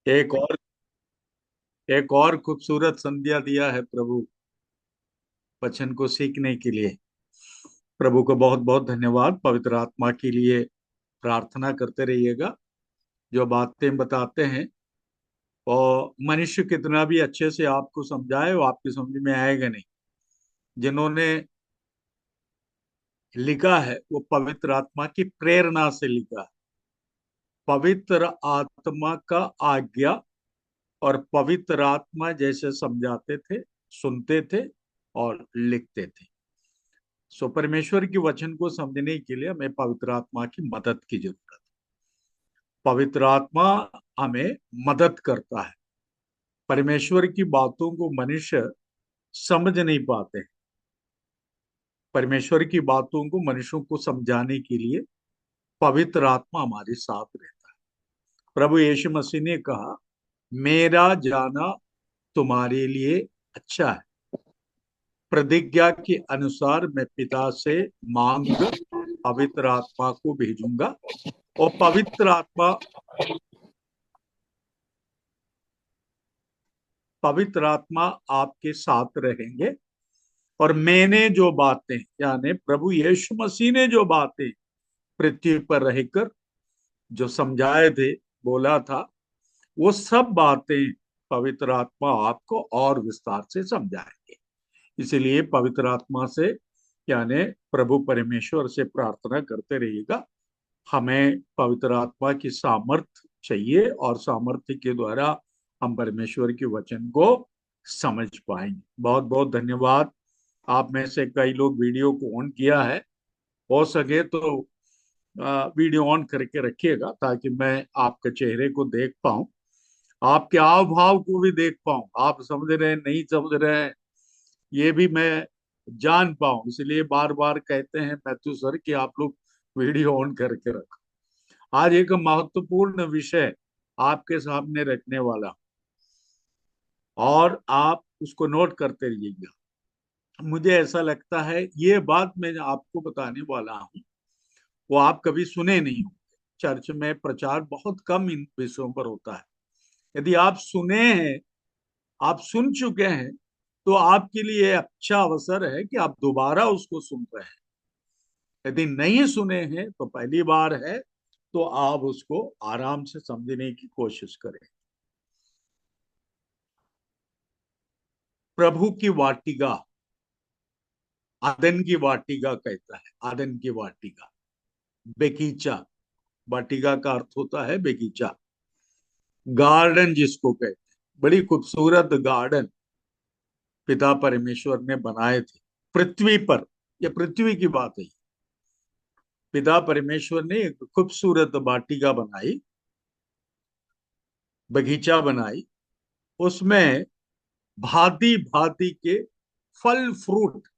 एक और खूबसूरत संध्या दिया है प्रभु वचन को सीखने के लिए। प्रभु को बहुत बहुत धन्यवाद। पवित्र आत्मा के लिए प्रार्थना करते रहिएगा। जो बातें बताते हैं और मनुष्य कितना भी अच्छे से आपको समझाए वो आपकी समझ में आएगा नहीं। जिन्होंने लिखा है वो पवित्र आत्मा की प्रेरणा से लिखा है। पवित्र आत्मा का आज्ञा और पवित्र आत्मा जैसे समझाते थे, सुनते थे और लिखते थे। सो परमेश्वर के वचन को समझने के लिए हमें पवित्र आत्मा की मदद की जरूरत है। पवित्र आत्मा हमें मदद करता है। परमेश्वर की बातों को मनुष्य समझ नहीं पाते। परमेश्वर की बातों को मनुष्यों को समझाने के लिए पवित्र आत्मा हमारे साथ रहता है। प्रभु यीशु मसीह ने कहा, मेरा जाना तुम्हारे लिए अच्छा है। प्रतिज्ञा के अनुसार मैं पिता से मांग कर पवित्र आत्मा को भेजूंगा और पवित्र आत्मा आपके साथ रहेंगे। और मैंने जो बातें, यानी प्रभु यीशु मसीह ने जो बातें पृथ्वी पर रहकर जो समझाए थे, बोला था, वो सब बातें पवित्र आत्मा आपको और विस्तार से समझाएंगे। इसलिए पवित्र आत्मा से, यानी प्रभु परमेश्वर से प्रार्थना करते रहिएगा। हमें पवित्र आत्मा की सामर्थ्य चाहिए और सामर्थ्य के द्वारा हम परमेश्वर के वचन को समझ पाएंगे। बहुत बहुत धन्यवाद। आप में से कई लोग वीडियो को ऑन किया है। हो सके तो वीडियो ऑन करके रखिएगा ताकि मैं आपके चेहरे को देख पाऊं, आपके हाव भाव को भी देख पाऊं। आप समझ रहे हैं, नहीं समझ रहे हैं, ये भी मैं जान पाऊं। इसलिए बार बार कहते हैं मैथ्यू सर कि आप लोग वीडियो ऑन करके रखो। आज एक महत्वपूर्ण विषय आपके सामने रखने वाला और आप उसको नोट करते रहिएगा। मुझे ऐसा लगता है ये बात मैं आपको बताने वाला हूँ वो आप कभी सुने नहीं होंगे। चर्च में प्रचार बहुत कम इन विषयों पर होता है। यदि आप सुने हैं, आप सुन चुके हैं, तो आपके लिए अच्छा अवसर है कि आप दोबारा उसको सुन रहे हैं। यदि नहीं सुने हैं तो पहली बार है, तो आप उसको आराम से समझने की कोशिश करें। प्रभु की वाटिका, आदन की वाटिका कहता है, आदन की वाटिका, बेगीचा। वाटिका का अर्थ होता है बेगीचा, गार्डन जिसको कहते हैं। बड़ी खूबसूरत गार्डन पिता परमेश्वर ने बनाए थे पृथ्वी पर। यह पृथ्वी की बात है। पिता परमेश्वर ने एक खूबसूरत वाटिका बनाई, बगीचा बनाई। उसमें भांति भांति के फल फ्रूट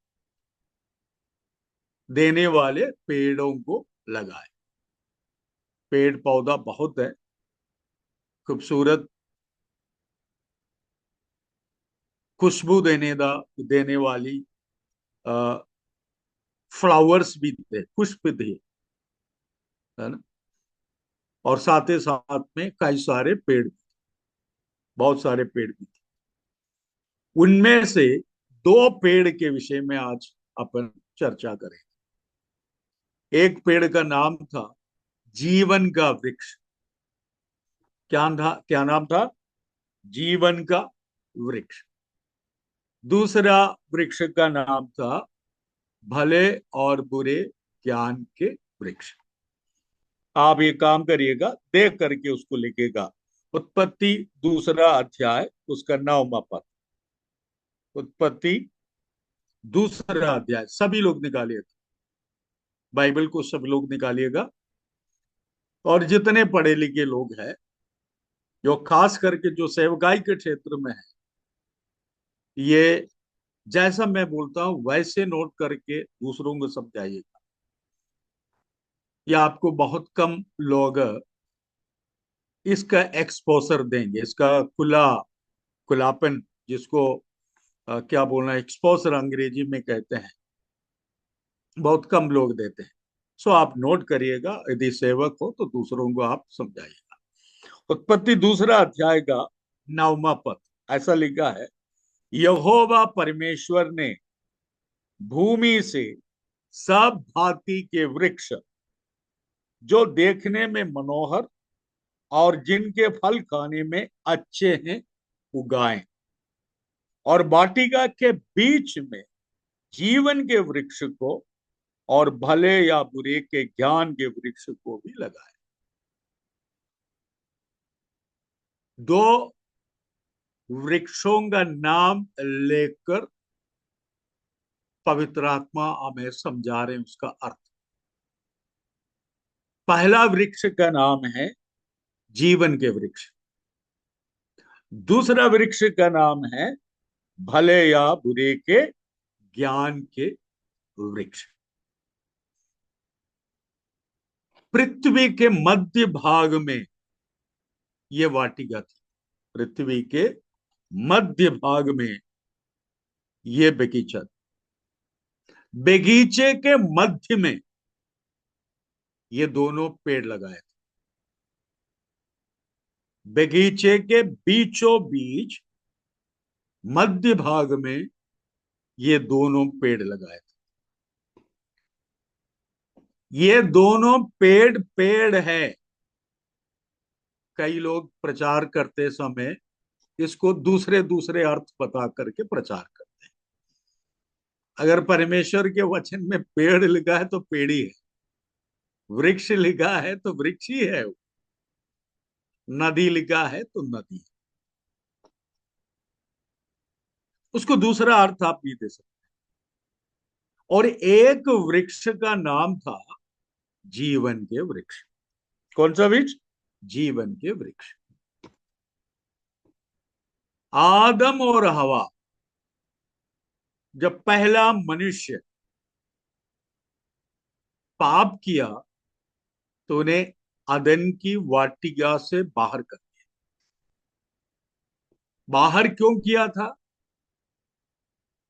देने वाले पेड़ों को लगाए। पेड़ पौधा बहुत है, खूबसूरत खुशबू देने वाली फ्लावर्स भी थे, पुष्प थे, है ना। और साथ ही साथ में कई सारे पेड़, बहुत सारे पेड़ भी थे। उनमें से दो पेड़ के विषय में आज अपन चर्चा करें। एक पेड़ का नाम था जीवन का वृक्ष। क्या नाम था? जीवन का वृक्ष। दूसरा वृक्ष का नाम था भले और बुरे ज्ञान के वृक्ष। आप ये काम करिएगा, देख करके उसको लिखेगा। उत्पत्ति दूसरा अध्याय, उसका 9वां पद। उत्पत्ति दूसरा अध्याय, सभी लोग निकालिएगा, बाइबल को सब लोग निकालिएगा। और जितने पढ़े लिखे लोग हैं, जो खास करके जो सेवकाई के क्षेत्र में है, ये जैसा मैं बोलता हूं वैसे नोट करके दूसरों को समझाइएगा। ये आपको बहुत कम लोग इसका एक्सपोजर देंगे, इसका खुलापन, जिसको क्या बोलना, एक्सपोजर अंग्रेजी में कहते हैं, बहुत कम लोग देते हैं। सो आप नोट करिएगा, यदि सेवक हो तो दूसरों को आप समझाइएगा। उत्पत्ति दूसरा अध्याय का 9वां पद ऐसा लिखा है, यहोवा परमेश्वर ने भूमि से सब भांति के वृक्ष जो देखने में मनोहर और जिनके फल खाने में अच्छे हैं उगाए, और वाटिका के बीच में जीवन के वृक्ष को और भले या बुरे के ज्ञान के वृक्ष को भी लगाए। दो वृक्षों का नाम लेकर पवित्र आत्मा हमें समझा रहे हैं उसका अर्थ। पहला वृक्ष का नाम है जीवन के वृक्ष, दूसरा वृक्ष का नाम है भले या बुरे के ज्ञान के वृक्ष। पृथ्वी के मध्य भाग में यह वाटिका थी, पृथ्वी के मध्य भाग में यह बगीचा, बगीचे के मध्य में ये दोनों पेड़ लगाए थे। बगीचे के बीचों बीच मध्य भाग में ये दोनों पेड़ लगाए थे। ये दोनों पेड़ पेड़ है। कई लोग प्रचार करते समय इसको दूसरे दूसरे अर्थ बता करके प्रचार करते हैं। अगर परमेश्वर के वचन में पेड़ लिखा है तो पेड़ ही है, वृक्ष लिखा है तो वृक्ष ही है, नदी लिखा है तो नदी है। उसको दूसरा अर्थ आप नहीं दे सकते। और एक वृक्ष का नाम था जीवन के वृक्ष। कौन सा वृक्ष? जीवन के वृक्ष। आदम और हवा, जब पहला मनुष्य पाप किया तो उन्हें अदन की वाटिका से बाहर कर दिया। बाहर क्यों किया था?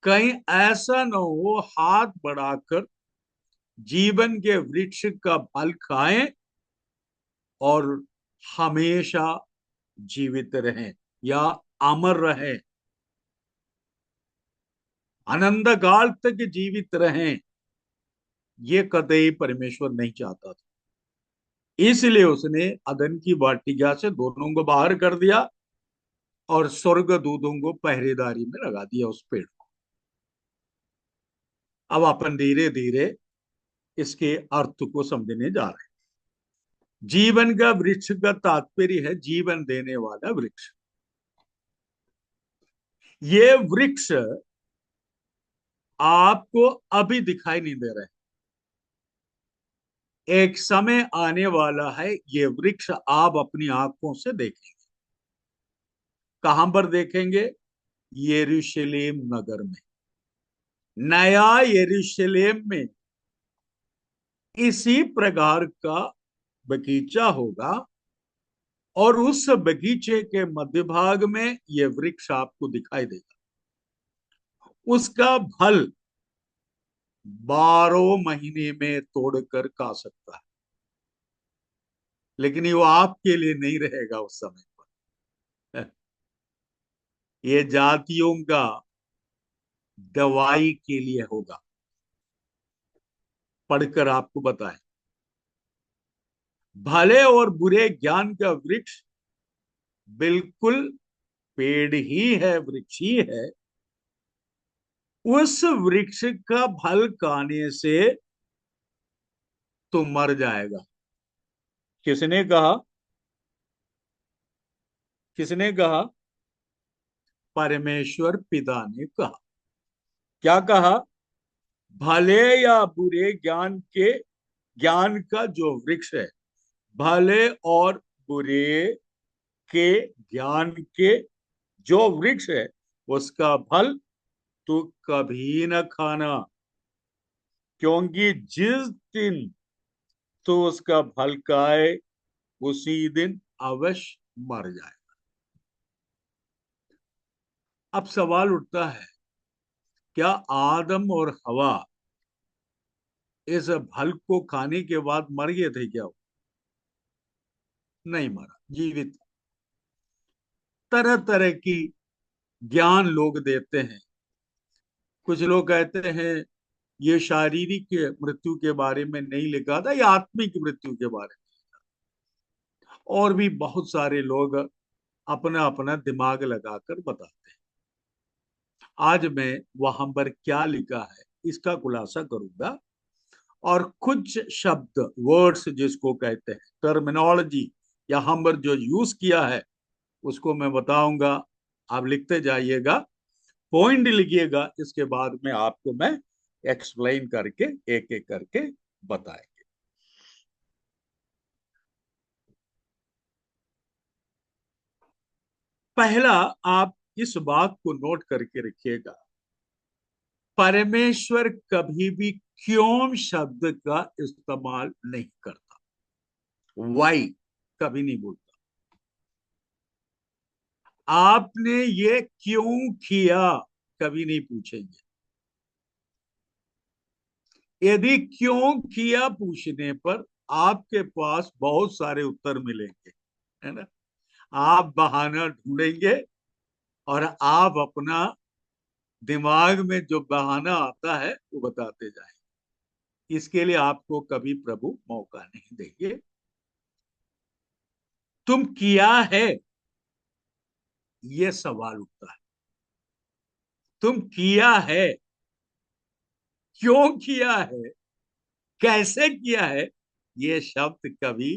कहीं ऐसा न हो हाथ बढ़ाकर जीवन के वृक्ष का फल खाएं और हमेशा जीवित रहें या अमर रहें, अनंत काल तक जीवित रहें। ये कतई परमेश्वर नहीं चाहता था। इसलिए उसने अदन की वाटिका से दोनों को बाहर कर दिया और स्वर्गदूतों को पहरेदारी में लगा दिया उस पेड़ को। अब अपन धीरे धीरे इसके अर्थ को समझने जा रहे हैं। जीवन का वृक्ष का तात्पर्य है जीवन देने वाला वृक्ष। ये वृक्ष आपको अभी दिखाई नहीं दे रहे, एक समय आने वाला है ये वृक्ष आप अपनी आंखों से देखेंगे। कहां पर देखेंगे? यरूशलेम नगर में, नया यरूशलेम में इसी प्रकार का बगीचा होगा और उस बगीचे के मध्य भाग में यह वृक्ष आपको दिखाई देगा। उसका फल 12 महीने में तोड़कर खा सकता है, लेकिन वो आपके लिए नहीं रहेगा उस समय पर। ये जातियों का दवाई के लिए होगा। पढ़कर आपको बताएं, भले और बुरे ज्ञान का वृक्ष बिल्कुल पेड़ ही है, वृक्ष ही है। उस वृक्ष का फल खाने से तो मर जाएगा। किसने कहा? किसने कहा? परमेश्वर पिता ने कहा। क्या कहा? भले या बुरे ज्ञान का जो वृक्ष है, भले और बुरे के ज्ञान के जो वृक्ष है, उसका फल तो कभी न खाना, क्योंकि जिस दिन तो उसका फल खाए उसी दिन अवश्य मर जाएगा। अब सवाल उठता है, क्या आदम और हवा इस फल को खाने के बाद मर गए थे क्या? नहीं मरा, जीवित। तरह तरह की ज्ञान लोग देते हैं। कुछ लोग कहते हैं ये शारीरिक मृत्यु के बारे में नहीं लिखा था, या आत्मिक मृत्यु के बारे में। और भी बहुत सारे लोग अपना अपना दिमाग लगाकर बताते हैं। आज मैं वहां पर क्या लिखा है इसका खुलासा करूंगा, और कुछ शब्द, वर्ड्स जिसको कहते हैं, टर्मिनोलॉजी यहाँ पर जो यूज किया है उसको मैं बताऊंगा। आप लिखते जाइएगा, पॉइंट लिखिएगा, इसके बाद में आपको मैं एक्सप्लेन करके एक एक करके बताएंगे। पहला, आप इस बात को नोट करके रखिएगा, परमेश्वर कभी भी क्यों शब्द का इस्तेमाल नहीं करता। वाई कभी नहीं बोलता। आपने ये क्यों किया कभी नहीं पूछेंगे। यदि क्यों किया पूछने पर आपके पास बहुत सारे उत्तर मिलेंगे, है ना। आप बहाना ढूंढेंगे और आप अपना दिमाग में जो बहाना आता है वो बताते जाएंगे। इसके लिए आपको कभी प्रभु मौका नहीं देंगे। तुम किया है, ये सवाल उठता है। तुम किया है, क्यों किया है, कैसे किया है, ये शब्द कभी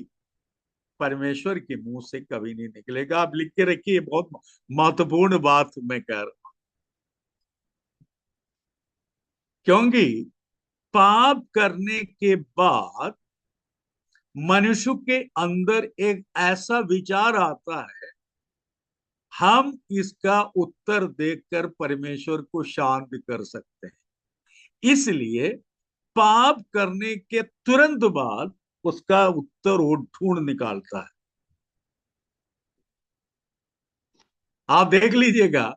परमेश्वर के मुंह से कभी नहीं निकलेगा। आप लिख के रखिए, बहुत महत्वपूर्ण बात मैं कह रहा हूं। क्योंकि पाप करने के बाद मनुष्य के अंदर एक ऐसा विचार आता है, हम इसका उत्तर देकर परमेश्वर को शांत कर सकते हैं। इसलिए पाप करने के तुरंत बाद उसका उत्तर वो ढूंढ निकालता है। आप देख लीजिएगा,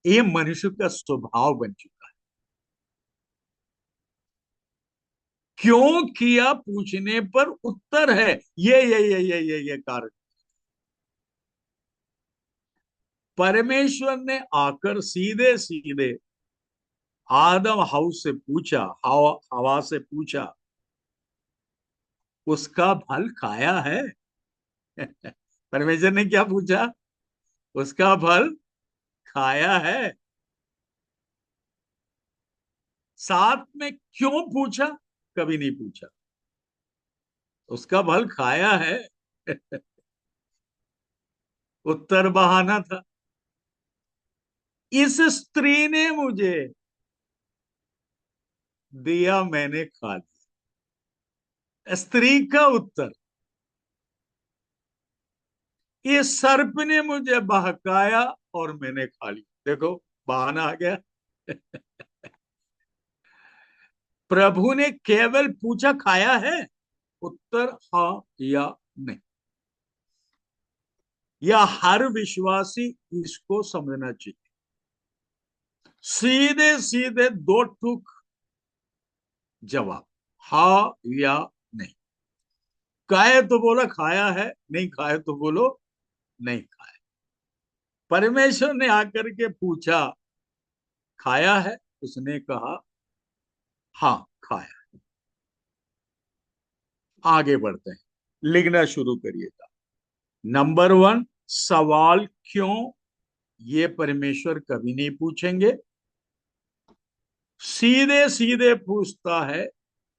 ये मनुष्य का स्वभाव बन चुका है। क्यों किया पूछने पर उत्तर है ये कारण। परमेश्वर ने आकर सीधे सीधे आदम हाउस से पूछा, हवा से पूछा, उसका फल खाया है? परमेश्वर ने क्या पूछा? उसका फल खाया है? साथ में क्यों पूछा? कभी नहीं पूछा। उसका फल खाया है? उत्तर बहाना था। इस स्त्री ने मुझे दिया, मैंने खा लिया। स्त्री का उत्तर, ये सर्प ने मुझे बहकाया और मैंने खा लिया। देखो, बहाना आ गया। प्रभु ने केवल पूछा, खाया है? उत्तर हाँ या नहीं। या हर विश्वासी इसको समझना चाहिए। सीधे सीधे दो टूक जवाब, हाँ या नहीं। खाए तो बोला खाया है, नहीं खाए तो बोलो नहीं खाया। परमेश्वर ने आकर के पूछा, खाया है? उसने कहा हाँ खाया। आगे बढ़ते हैं, लिखना शुरू करिएगा। नंबर वन, सवाल क्यों, ये परमेश्वर कभी नहीं पूछेंगे। सीधे सीधे पूछता है,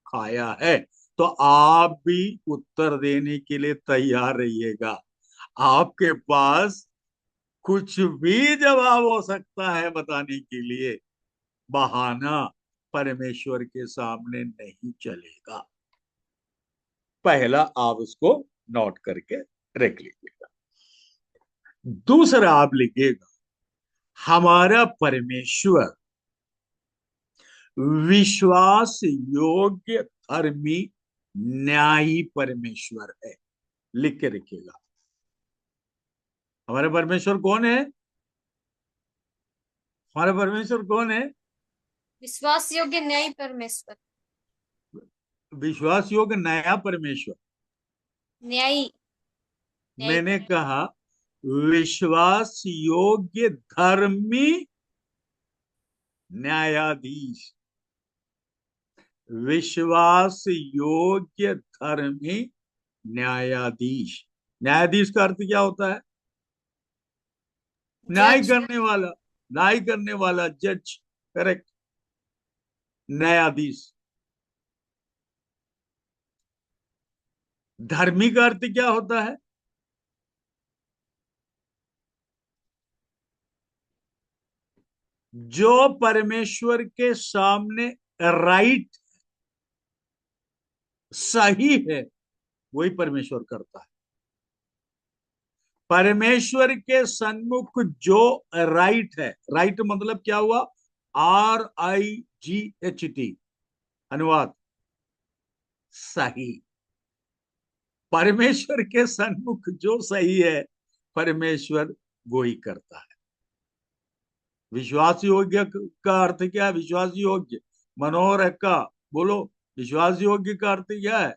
खाया है? तो आप भी उत्तर देने के लिए तैयार रहिएगा। आपके पास कुछ भी जवाब हो सकता है बताने के लिए, बहाना परमेश्वर के सामने नहीं चलेगा। पहला, आप उसको नोट करके रख लीजिएगा। दूसरा, आप लिखिएगा, हमारा परमेश्वर विश्वास योग्य, धर्मी, न्यायी परमेश्वर है। लिख के रखिएगा। हमारे परमेश्वर कौन है? हमारा परमेश्वर कौन है? विश्वास योग्य न्यायी परमेश्वर। विश्वास योग्य नया परमेश्वर। न्यायी न्यायी मैंने परमेश्वर। कहा विश्वास योग्य धर्मी न्यायाधीश। विश्वास योग्य धर्मी न्यायाधीश। न्यायाधीश का अर्थ क्या होता है? न्याय जज। करने वाला। न्याय करने वाला, जज। करेक्ट। न्यायाधीश। धर्मी का अर्थ क्या होता है? जो परमेश्वर के सामने राइट, सही है, वही परमेश्वर करता है। परमेश्वर के सन्मुख जो राइट है, राइट मतलब क्या हुआ? RIGHT, अनुवाद सही। परमेश्वर के सन्मुख जो सही है, परमेश्वर वो ही करता है। विश्वास योग्य का अर्थ क्या है? विश्वास योग्य। मनोहर का बोलो, विश्वास योग्य का अर्थ क्या है?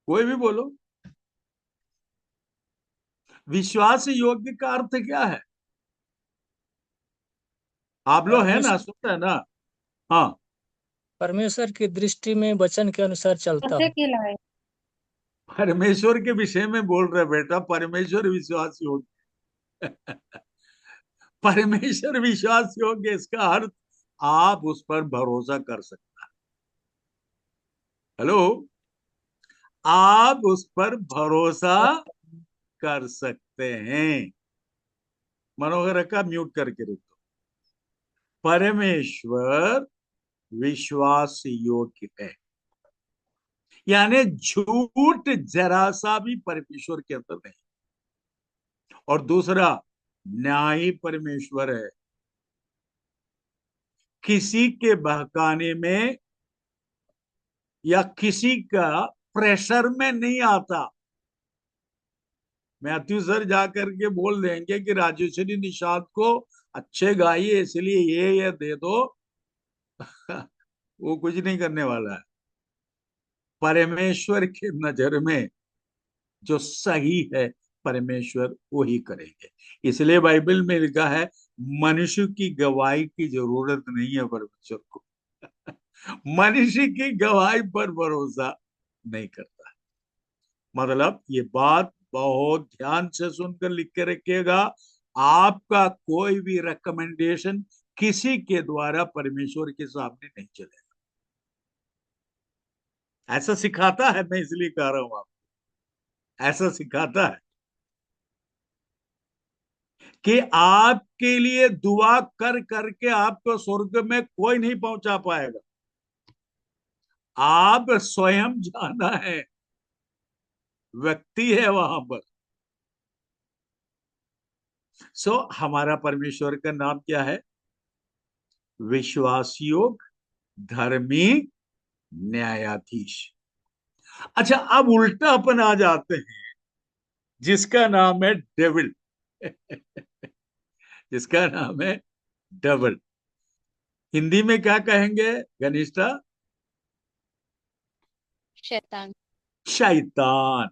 कोई भी बोलो। विश्वास योग्य का अर्थ क्या है? आप लोग है ना, परमेश्वर सुन रहे हैं ना? हाँ। परमेश्वर की दृष्टि में वचन के अनुसार चलता पते हूँ। के लायक। परमेश्वर के विषय में बोल रहे बेटा, परमेश्वर विश्वास योग्य। परमेश्वर विश्वास योग्य, इसका अर्थ आप उस पर भरोसा कर सकते हैं। हेलो, आप उस पर भरोसा कर सकते हैं। मनोहर का म्यूट करके रख दो। परमेश्वर विश्वास योग्य है, यानी झूठ जरा सा भी परमेश्वर के अंदर नहीं। और दूसरा, न्यायी परमेश्वर है। किसी के बहकाने में या किसी का प्रेशर में नहीं आता। मैथ्यू सर जाकर के बोल देंगे कि राजेश्वरी निषाद को अच्छे गाइए इसलिए ये दे दो। वो कुछ नहीं करने वाला है। परमेश्वर की नजर में जो सही है, परमेश्वर वो ही करेंगे। इसलिए बाइबल में लिखा है, मनुष्य की गवाही की जरूरत नहीं है परमेश्वर को। मनुष्य की गवाही पर भरोसा नहीं करता। मतलब ये बात बहुत ध्यान से सुनकर लिख के रखिएगा। आपका कोई भी रिकमेंडेशन किसी के द्वारा परमेश्वर के सामने नहीं चलेगा। ऐसा सिखाता है, मैं इसलिए कह रहा हूं आपको, ऐसा सिखाता है कि आपके लिए दुआ कर करके आपको स्वर्ग में कोई नहीं पहुंचा पाएगा। आप स्वयं जाना है, व्यक्ति है वहां पर। हमारा परमेश्वर का नाम क्या है? विश्वास योग्य धर्मी न्यायाधीश। अच्छा, अब उल्टा अपन आ जाते हैं, जिसका नाम है डेविल। जिसका नाम है डेविल। हिंदी में क्या कहेंगे घनिष्ठा? शैतान। शैतान।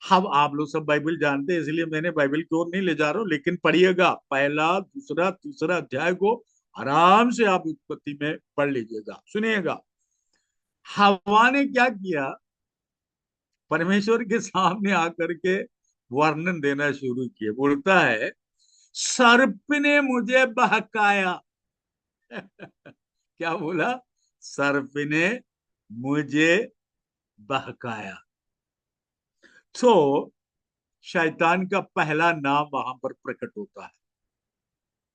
हम आप लोग सब बाइबल जानते हैं, इसलिए मैंने बाइबल की ओर नहीं ले जा रहा हूं, लेकिन पढ़िएगा पहला दूसरा तीसरा अध्याय को आराम से आप उत्पत्ति में पढ़ लीजिएगा, सुनिएगा। हवा ने क्या किया? परमेश्वर के सामने आकर के वर्णन देना शुरू किया। बोलता है, सर्प ने मुझे बहकाया। क्या बोला? सर्प ने मुझे बहकाया। तो शैतान का पहला नाम वहां पर प्रकट होता है।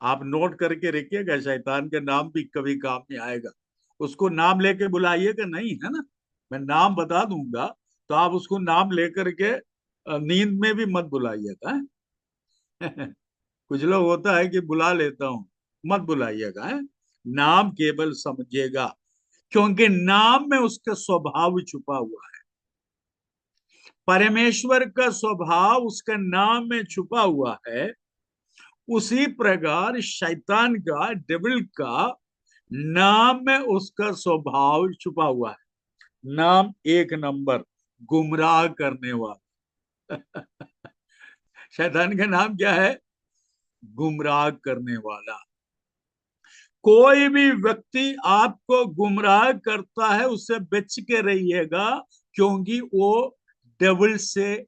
आप नोट करके रखिएगा, शैतान का नाम भी कभी काम में आएगा। उसको नाम लेके बुलाइएगा नहीं, है ना? मैं नाम बता दूंगा, तो आप उसको नाम लेकर के नींद में भी मत बुलाइएगा। कुछ लोग होता है कि बुला लेता हूं, मत बुलाइएगा, है? नाम केवल समझिएगा, क्योंकि नाम में उसका स्वभाव छुपा हुआ है। परमेश्वर का स्वभाव उसका नाम में छुपा हुआ है। उसी प्रकार शैतान का, डेविल का नाम में उसका स्वभाव छुपा हुआ है। नाम एक नंबर, गुमराह करने वाला। शैतान का नाम क्या है? गुमराह करने वाला। कोई भी व्यक्ति आपको गुमराह करता है, उससे बच के रहिएगा, क्योंकि वो डेविल से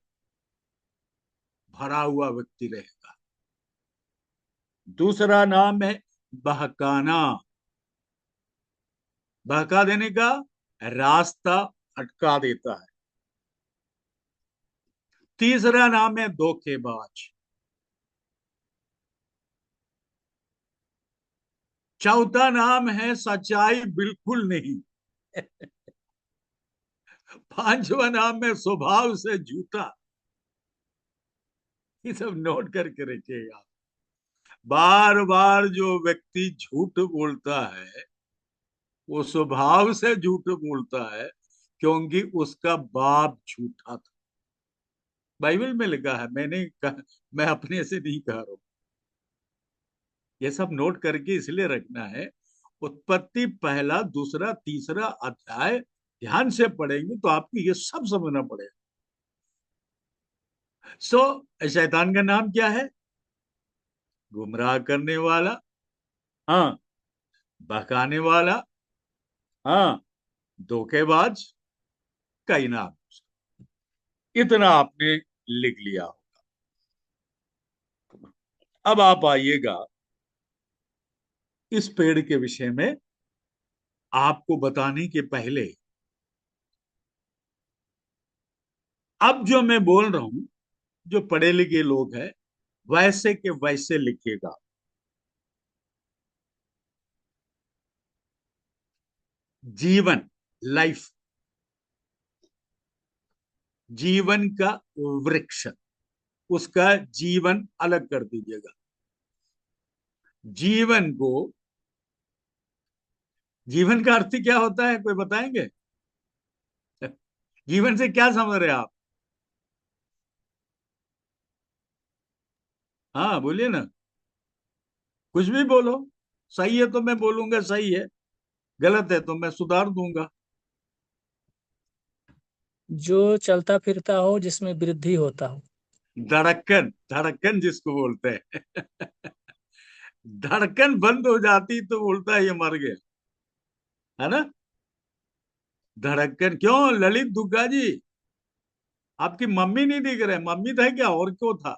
भरा हुआ व्यक्ति रहेगा। दूसरा नाम है बहकाना। बहका देने का, रास्ता अटका देता है। तीसरा नाम है धोखेबाज। चौथा नाम है सच्चाई बिल्कुल नहीं। पांचवा नाम है स्वभाव से झूठा। ये सब नोट करके रखिएगा। बार बार जो व्यक्ति झूठ बोलता है, वो स्वभाव से झूठ बोलता है, क्योंकि उसका बाप झूठा था। बाइबल में लिखा है, मैंने कहा, मैं अपने से नहीं कह रहा हूं। ये सब नोट करके इसलिए रखना है। उत्पत्ति पहला, दूसरा, तीसरा अध्याय ध्यान से पढ़ेंगे तो आपको ये सब समझना पड़ेगा। शैतान का नाम क्या है? गुमराह करने वाला, हाँ, बहकाने वाला, हाँ, धोखेबाज, कई नाम। इतना आपने लिख लिया होगा। अब आप आइएगा इस पेड़ के विषय में। आपको बताने के पहले, अब जो मैं बोल रहा हूं, जो पढ़े लिखे लोग हैं, वैसे के वैसे लिखिएगा। जीवन, लाइफ, जीवन का वृक्ष, उसका जीवन अलग कर दीजिएगा। जीवन को, जीवन का अर्थ क्या होता है, कोई बताएंगे? जीवन से क्या समझ रहे हैं आप? हाँ, बोलिए ना, कुछ भी बोलो। सही है तो मैं बोलूंगा सही है, गलत है तो मैं सुधार दूंगा। जो चलता फिरता हो, जिसमें वृद्धि होता हो। धड़कन, धड़कन जिसको बोलते हैं। धड़कन बंद हो जाती तो बोलता है ये मर गया, है ना? धड़कन क्यों, ललित दुग्गा जी, आपकी मम्मी नहीं दिख रहे? मम्मी था क्या, और क्यों था?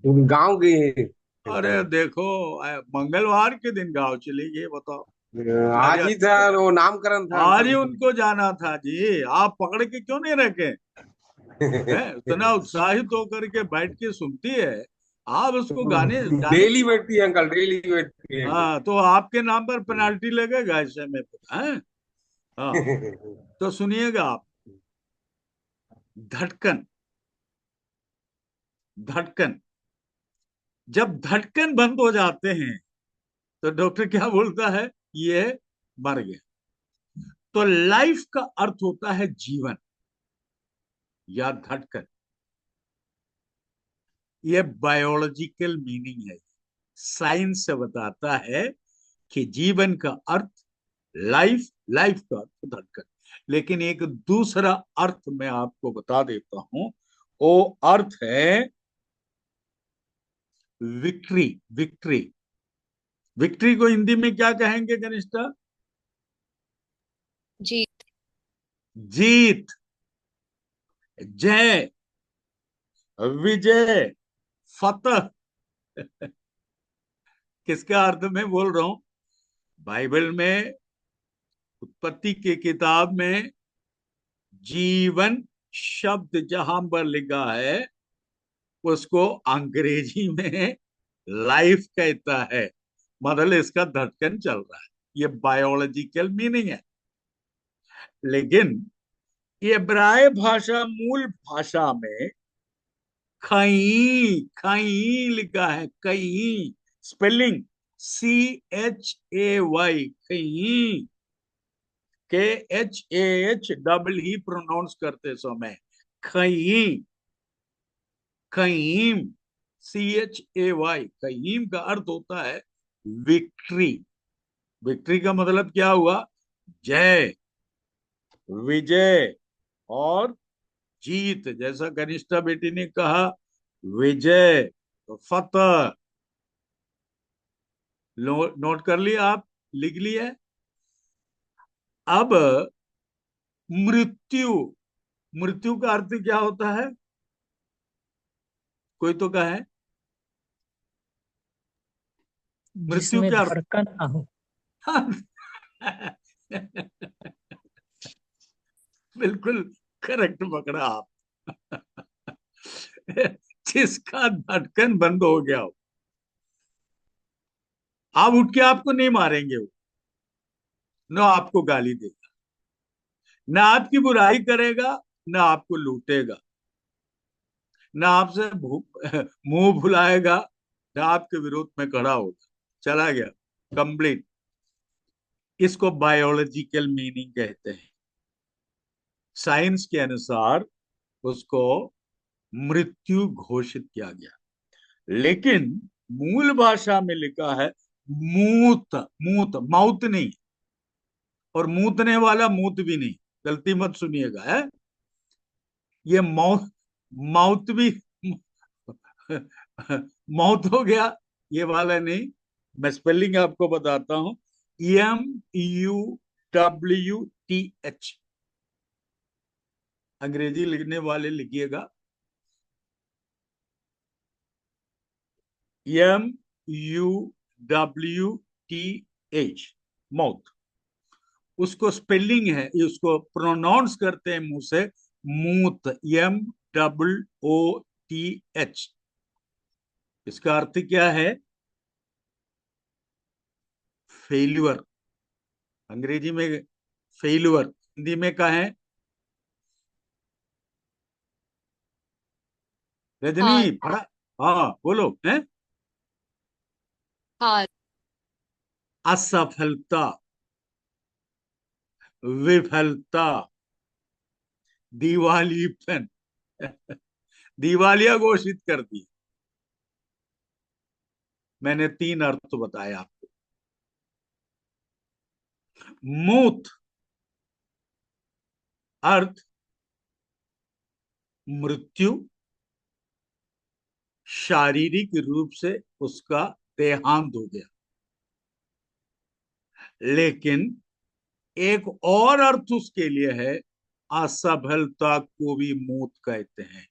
तुम गांव गए हैं अरे अंकल। देखो, मंगलवार के दिन गांव चली गई, बताओ। बेचारी आज ही था, वो नामकरण था आज ही अंकल। उनको जाना था जी, आप पकड़ के क्यों नहीं रखे हैं? इतना उत्साहित होकर के बैठ के सुनती है, आप उसको गाने गाने। डेली बैठती है अंकल, डेली बैठती है। हाँ, तो आपके नाम पर पेनाल्टी लगेगा ऐसे में, पता है? हाँ, तो सुनिएगा आप। धड़कन, धड़कन, जब धड़कन बंद हो जाते हैं तो डॉक्टर क्या बोलता है? ये मर गया। तो लाइफ का अर्थ होता है जीवन या धड़कन। ये बायोलॉजिकल मीनिंग है। साइंस से बताता है कि जीवन का अर्थ लाइफ, लाइफ का अर्थ धड़कन। लेकिन एक दूसरा अर्थ मैं आपको बता देता हूं, वो अर्थ है विक्ट्री। विक्ट्री, विक्ट्री को हिंदी में क्या कहेंगे कनिष्ठा? जीत। जीत, जय, विजय, फतह। किसका अर्थ में बोल रहा हूं? बाइबल में, उत्पत्ति की किताब में जीवन शब्द जहां पर लिखा है, उसको अंग्रेजी में लाइफ कहता है। मतलब इसका धड़कन चल रहा है। ये बायोलॉजिकल मीनिंग है। लेकिन ये इब्राय भाषा, मूल भाषा में खई, खई लिखा है। कई, स्पेलिंग CHAY, कई, KHAH डबल ही प्रोनाउंस करते समय, खई, खईम, CHAY, खईम का अर्थ होता है विक्ट्री। विक्ट्री का मतलब क्या हुआ? जय, विजय और जीत, जैसा कनिष्ठा बेटी ने कहा विजय तो फतह। नोट कर लिया आप, लिख लिया। अब मृत्यु, मृत्यु का अर्थ क्या होता है, कोई तो कहे। मृत्यु जिसमें क्या अर्थ? धड़कन ना हो। बिल्कुल करेक्ट पकड़ा आप। जिसका धड़कन बंद हो गया हो, आप उठ के आपको नहीं मारेंगे वो, न आपको गाली देगा, न आपकी बुराई करेगा, न आपको लूटेगा, न आपसे मुंह भुलाएगा, न आपके विरोध में खड़ा होगा। चला गया, कंप्लीट। इसको बायोलॉजिकल मीनिंग कहते हैं। साइंस के अनुसार उसको मृत्यु घोषित किया गया, लेकिन मूल भाषा में लिखा है मूत। मूत, माउत नहीं, और मूतने वाला मूत भी नहीं, गलती मत सुनिएगा है। ये मौत, माउथ भी मौत हो गया, ये वाला नहीं। मैं स्पेलिंग आपको बताता हूं, MUWTH। अंग्रेजी लिखने वाले लिखिएगा MUWTH, मौत। उसको स्पेलिंग है, उसको प्रोनाउंस करते हैं मुंह से मूत, MOOTH। इसका अर्थ क्या है? फेल्यूअर। अंग्रेजी में फेल्यूअर, हिंदी में क्या है हार। रजनी? पढ़ा? हाँ बोलो। है हार। असफलता, विफलता, दिवालीपन, दिवालिया घोषित कर दी। मैंने 3 अर्थ बताए आपको। मूत अर्थ मृत्यु, शारीरिक रूप से उसका देहांत हो गया। लेकिन एक और अर्थ उसके लिए है, असफलता को भी मूत कहते हैं।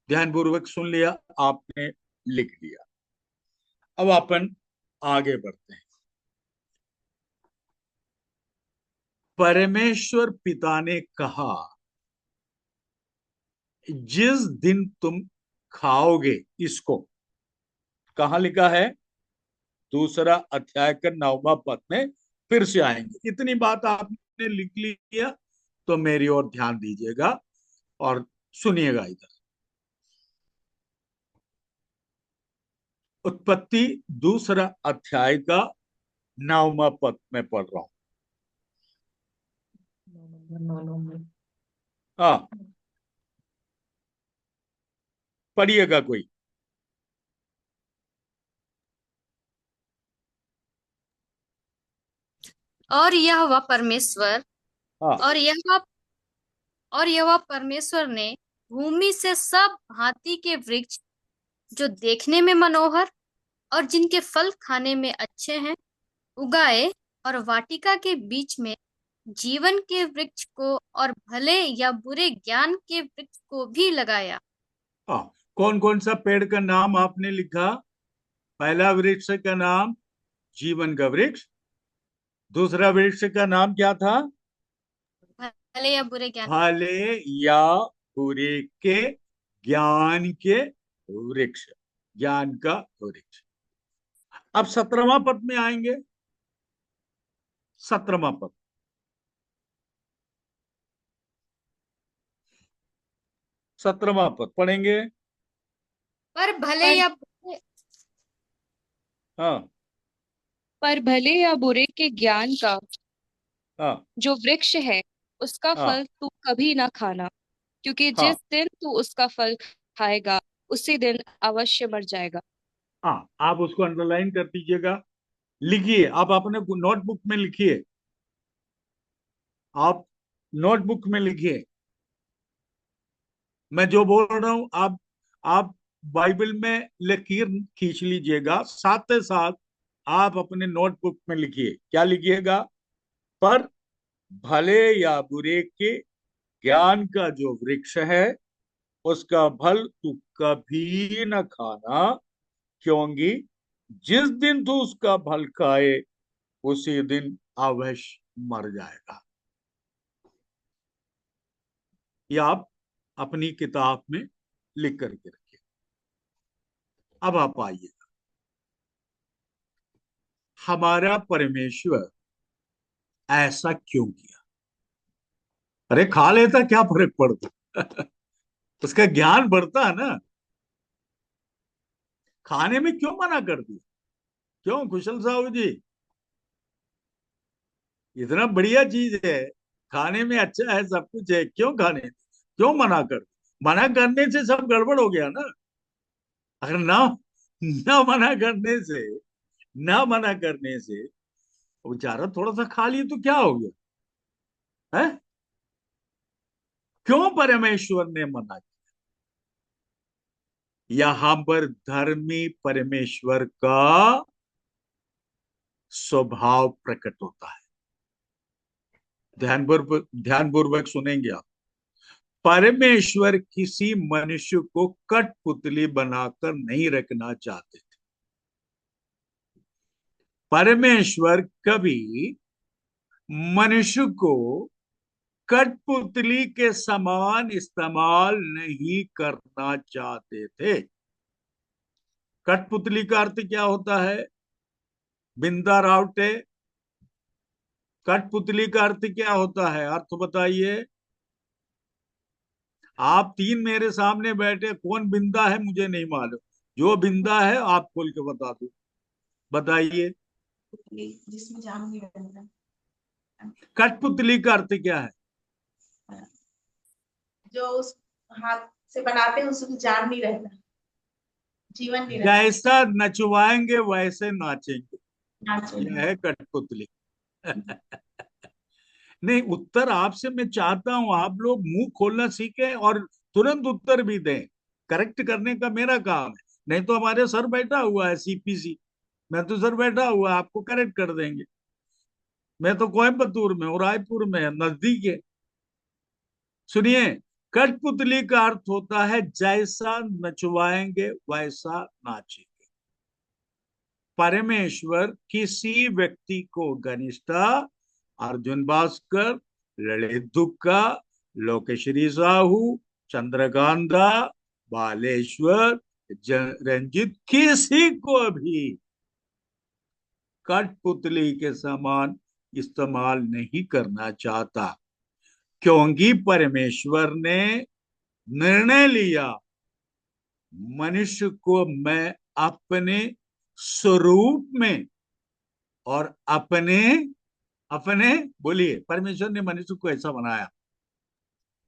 ध्यानपूर्वक सुन लिया आपने, लिख लिया। अब अपन आगे बढ़ते हैं। परमेश्वर पिता ने कहा, जिस दिन तुम खाओगे इसको, कहां लिखा है? दूसरा अध्याय का 9वां पद में फिर से आएंगे। इतनी बात आपने लिख लिया तो मेरी ओर ध्यान दीजिएगा और सुनिएगा इधर। उत्पत्ति दूसरा अध्याय का 9वां पद में पढ़ रहा हूं। हाँ, पढ़िएगा कोई। और यहोवा परमेश्वर हाँ और यहोवा और यहोवा परमेश्वर ने भूमि से सब भांति के वृक्ष जो देखने में मनोहर और जिनके फल खाने में अच्छे हैं उगाए, और वाटिका के बीच में जीवन के वृक्ष को और भले या बुरे ज्ञान के वृक्ष को भी लगाया। हाँ, कौन कौन सा पेड़ का नाम आपने लिखा? पहला वृक्ष का नाम जीवन का वृक्ष। दूसरा वृक्ष का नाम क्या था? भले या बुरे ज्ञान। भले या बुरे के ज्ञान के वृक्ष, ज्ञान का वृक्ष। अब 17वां पद में आएंगे। 17वां पद, 17वां पद पढ़ेंगे। पर भले पर या बुरे हाँ पर भले या बुरे के ज्ञान का हाँ जो वृक्ष है उसका हाँ फल तू कभी ना खाना, क्योंकि जिस हाँ दिन तू उसका फल खाएगा उसी दिन अवश्य मर जाएगा। हाँ, आप उसको अंडरलाइन कर दीजिएगा। लिखिए, आप अपने नोटबुक में लिखिए। आप नोटबुक में लिखिए, मैं जो बोल रहा हूं आप बाइबल में लकीर खींच लीजिएगा, साथ ही साथ आप अपने नोटबुक में लिखिए। क्या लिखिएगा? पर भले या बुरे के ज्ञान का जो वृक्ष है उसका फल तू कभी न खाना, क्योंकि जिस दिन तू उसका फल खाए उसी दिन अवश्य मर जाएगा। ये आप अपनी किताब में लिख करके रखिए। अब आप आइए, हमारा परमेश्वर ऐसा क्यों किया? अरे खा लेता, क्या फर्क पड़ता? उसका ज्ञान बढ़ता है ना। खाने में क्यों मना कर दिया? क्यों कुशल साहू जी? इतना बढ़िया चीज है, खाने में अच्छा है, सब कुछ है, क्यों खाने, क्यों मना कर? मना करने से सब गड़बड़ हो गया ना। अगर ना मना करने से, ना मना करने से वो बेचारा थोड़ा सा खा लिए तो क्या हो गया है? क्यों परमेश्वर ने मना किया? यहां पर धर्मी परमेश्वर का स्वभाव प्रकट होता है। ध्यानपूर्वक सुनेंगे आप। परमेश्वर किसी मनुष्य को कठपुतली बनाकर नहीं रखना चाहते थे। परमेश्वर कभी मनुष्य को कठपुतली के समान इस्तेमाल नहीं करना चाहते थे। कठपुतली का अर्थ क्या होता है? बिंदा रावटे, कठपुतली का अर्थ क्या होता है? अर्थ बताइए। आप तीन मेरे सामने बैठे, कौन बिंदा है मुझे नहीं मालूम, जो बिंदा है आप खोल के बता दो, बताइए। जिसमें जाम नहीं रहता। कठपुतली का अर्थ क्या है? जो उस हाथ से बनाते हैं उसमें जान नहीं रहता, जीवन नहीं रहता। जैसा नचवाएंगे वैसे नाचेंगे, यह नाचेंगे। है कठपुतली। नहीं, उत्तर आपसे मैं चाहता हूं आप लोग मुंह खोलना सीखें और तुरंत उत्तर भी दें। करेक्ट करने का मेरा काम है, नहीं तो हमारे सर बैठा हुआ है सीपीसी, मैं तो सर बैठा हुआ है, आपको करेक्ट कर देंगे। मैं तो कोयम्बतूर में हूँ, रायपुर में है, नजदीक है। सुनिए, कठपुतली का अर्थ होता है जैसा नचवाएंगे वैसा नाचेंगे। परमेश्वर किसी व्यक्ति को घनिष्ठा, अर्जुन भास्कर, ललित दुक्का, लोकेश्वरी साहू, चंद्रकांता, बालेश्वर, रंजित, किसी को भी कठपुतली के समान इस्तेमाल नहीं करना चाहता, क्योंकि परमेश्वर ने निर्णय लिया मनुष्य को मैं अपने स्वरूप में और अपने अपने बोलिए, परमेश्वर ने मनुष्य को ऐसा बनाया,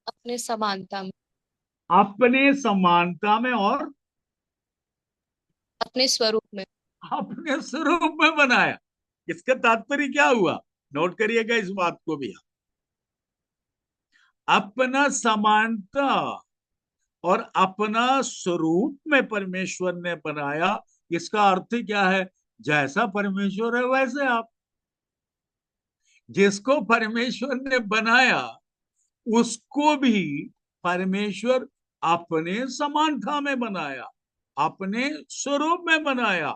अपने समानता में, अपने समानता में और अपने स्वरूप में। अपने स्वरूप में बनाया। इसका तात्पर्य क्या हुआ? नोट करिएगा इस बात को भी। अपना समानता और अपना स्वरूप में परमेश्वर ने बनाया, इसका अर्थ क्या है? जैसा परमेश्वर है वैसे आप। जिसको परमेश्वर ने बनाया उसको भी परमेश्वर अपने समानता में बनाया, अपने स्वरूप में बनाया।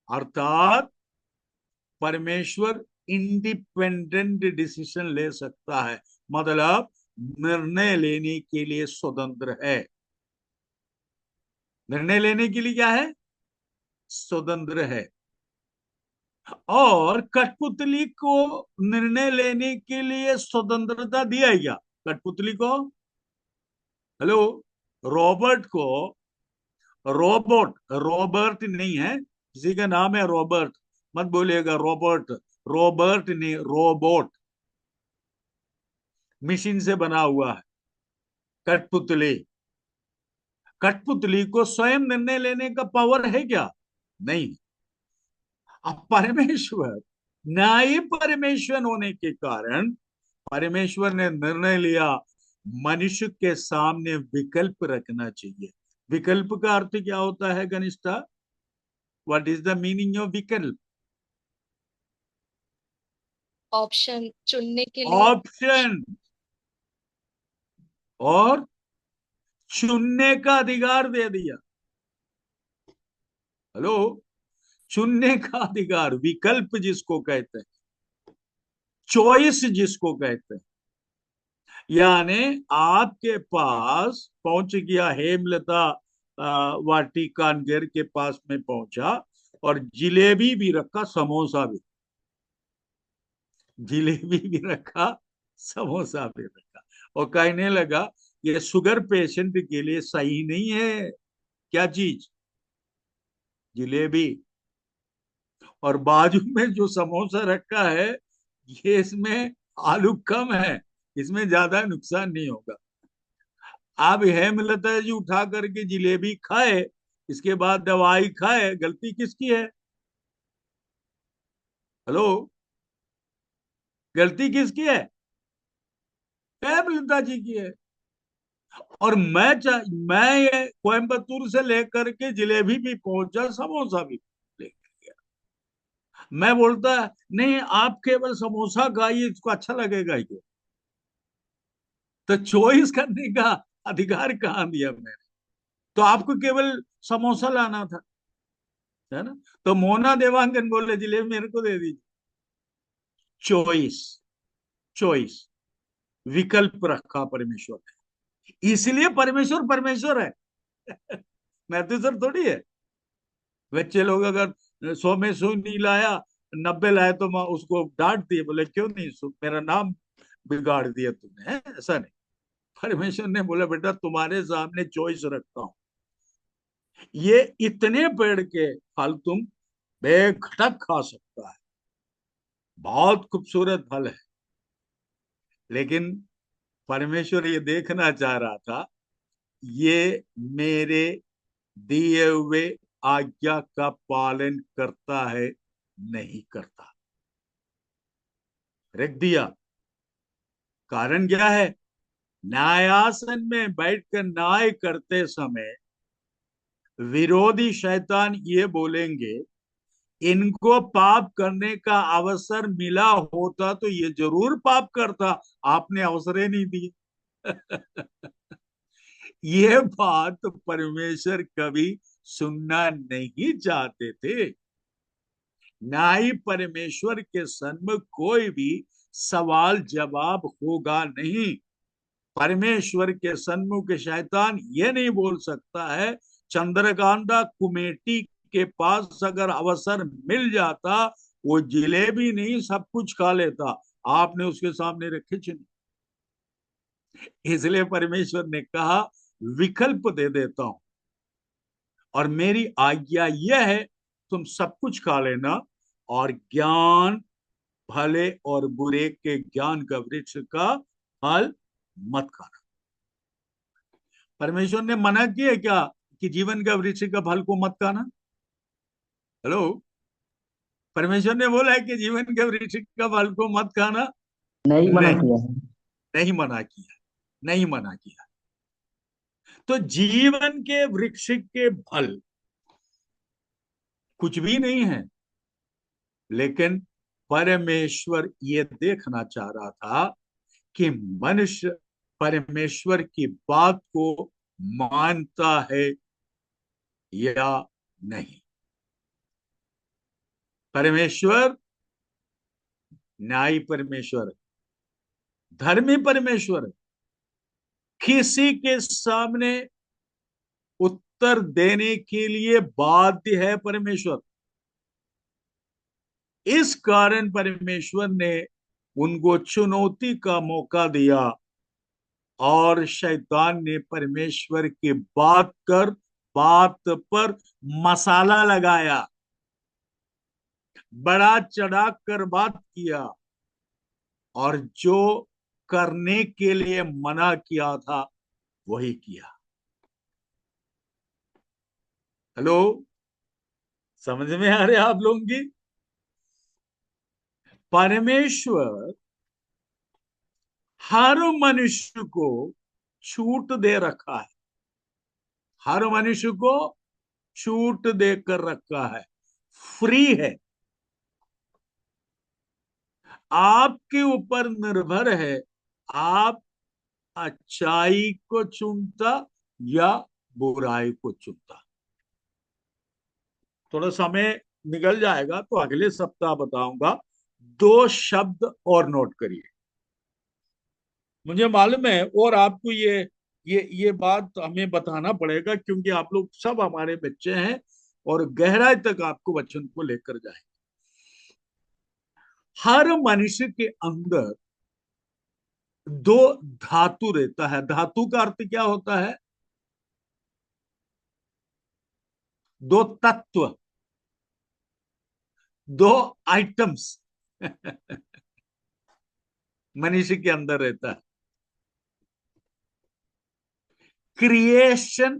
अर्थात परमेश्वर इंडिपेंडेंट डिसीजन ले सकता है, मतलब निर्णय लेने के लिए स्वतंत्र है। निर्णय लेने के लिए क्या है? स्वतंत्र है। और कठपुतली को निर्णय लेने के लिए स्वतंत्रता दिया गया। कठपुतली को, हेलो, रॉबर्ट को, रॉबर्ट नहीं है, किसी का नाम है रॉबर्ट, मत बोलिएगा रॉबर्ट, रॉबर्ट नहीं, रोबोट, मशीन से बना हुआ है कठपुतली। कठपुतली को स्वयं निर्णय लेने का पावर है क्या? नहीं। अब परमेश्वर न्यायी परमेश्वर होने के कारण परमेश्वर ने निर्णय लिया मनुष्य के सामने विकल्प रखना चाहिए। विकल्प का अर्थ क्या होता है घनिष्ठा? What is the meaning of विकल्प? ऑप्शन चुनने के लिए। ऑप्शन और चुनने का अधिकार दे दिया। हेलो, चुनने का अधिकार, विकल्प जिसको कहते हैं, चॉइस जिसको कहते हैं। यानी आपके पास पहुंच गया, हेमलता वाटिकानगर के पास में पहुंचा और जिलेबी भी रखा, समोसा भी, जिलेबी भी रखा, समोसा भी रखा, और कहने लगा ये शुगर पेशेंट के लिए सही नहीं है। क्या चीज? जिलेबी। और बाजू में जो समोसा रखा है, ये इसमें आलू कम है, इसमें ज्यादा नुकसान नहीं होगा। आप हेमलता जी उठा करके जिलेबी खाए, इसके बाद दवाई खाए, गलती किसकी है? हेलो, गलती किसकी है? हेमलता जी की है। और मैं ये कोयम्बतूर से लेकर के जिलेबी भी पहुंचा, समोसा भी लेकर गया। मैं बोलता नहीं, आप केवल समोसा खाइए, इसको अच्छा लगेगा क्यों? तो चॉइस करने का अधिकार कहाँ दिया मैंने? तो आपको केवल समोसा लाना था, है ना? तो मोना देवांगन बोले जिलेबी मेरे को दे दीजिए। चॉइस, चॉइस, विकल्प रखा परमेश्वर ने, इसलिए परमेश्वर परमेश्वर है। मैथ्यू सर थोड़ी है। बच्चे लोग अगर 100 में 100 नहीं लाया, 90 लाए, तो मैं उसको डांट दिए, बोले क्यों नहीं, मेरा नाम बिगाड़ दिया तुमने, है? ऐसा नहीं। परमेश्वर ने बोला बेटा तुम्हारे सामने चॉइस रखता हूं, ये इतने पेड़ के फल तुम बेखटक खा सकता है, बहुत खूबसूरत फल है। लेकिन परमेश्वर ये देखना चाह रहा था, ये मेरे दिए हुए आज्ञा का पालन करता है, नहीं करता। रख दिया। कारण क्या है? न्यायासन में बैठकर न्याय करते समय विरोधी शैतान ये बोलेंगे, इनको पाप करने का अवसर मिला होता तो ये जरूर पाप करता, आपने अवसर ही नहीं दिए। ये बात परमेश्वर कभी सुनना नहीं चाहते थे। न्यायी परमेश्वर के सन्मुख कोई भी सवाल जवाब होगा नहीं। परमेश्वर के सन्मुख शैतान ये नहीं बोल सकता है, चंद्रकांता कमेटी के पास अगर अवसर मिल जाता, वो जिलेबी नहीं सब कुछ खा लेता, आपने उसके सामने रखे नहीं। इसलिए परमेश्वर ने कहा विकल्प दे देता हूं, और मेरी आज्ञा यह है तुम सब कुछ खा लेना, और ज्ञान, भले और बुरे के ज्ञान का वृक्ष का फल मत खाना। परमेश्वर ने मना किया क्या कि जीवन का वृक्ष का फल को मत खाना? हेलो, परमेश्वर ने बोला है कि जीवन के वृक्ष का फल को मत खाना? नहीं मना नहीं, किया है। नहीं मना किया, नहीं मना किया। तो जीवन के वृक्ष के फल कुछ भी नहीं है, लेकिन परमेश्वर ये देखना चाह रहा था कि मनुष्य परमेश्वर की बात को मानता है या नहीं। परमेश्वर न्यायी परमेश्वर है, धर्मी परमेश्वर है, किसी के सामने उत्तर देने के लिए बाध्य है परमेश्वर। इस कारण परमेश्वर ने उनको चुनौती का मौका दिया, और शैतान ने परमेश्वर की बात पर मसाला लगाया, बड़ा चढ़ा कर बात किया, और जो करने के लिए मना किया था वही किया। हेलो, समझ में आ रहे आप लोगों की? परमेश्वर हर मनुष्य को छूट दे रखा है, हर मनुष्य को छूट देकर रखा है, फ्री है। आपके ऊपर निर्भर है, आप अच्छाई को चुनता या बुराई को चुनता। थोड़ा समय निकल जाएगा तो अगले सप्ताह बताऊंगा। दो शब्द और नोट करिए। मुझे मालूम है, और आपको ये बात हमें बताना पड़ेगा, क्योंकि आप लोग सब हमारे बच्चे हैं और गहराई तक आपको वचन को लेकर जाए। हर मनुष्य के अंदर दो धातु रहता है। धातु का अर्थ क्या होता है? दो तत्व, दो आइटम्स मनुष्य के अंदर रहता है। क्रिएशन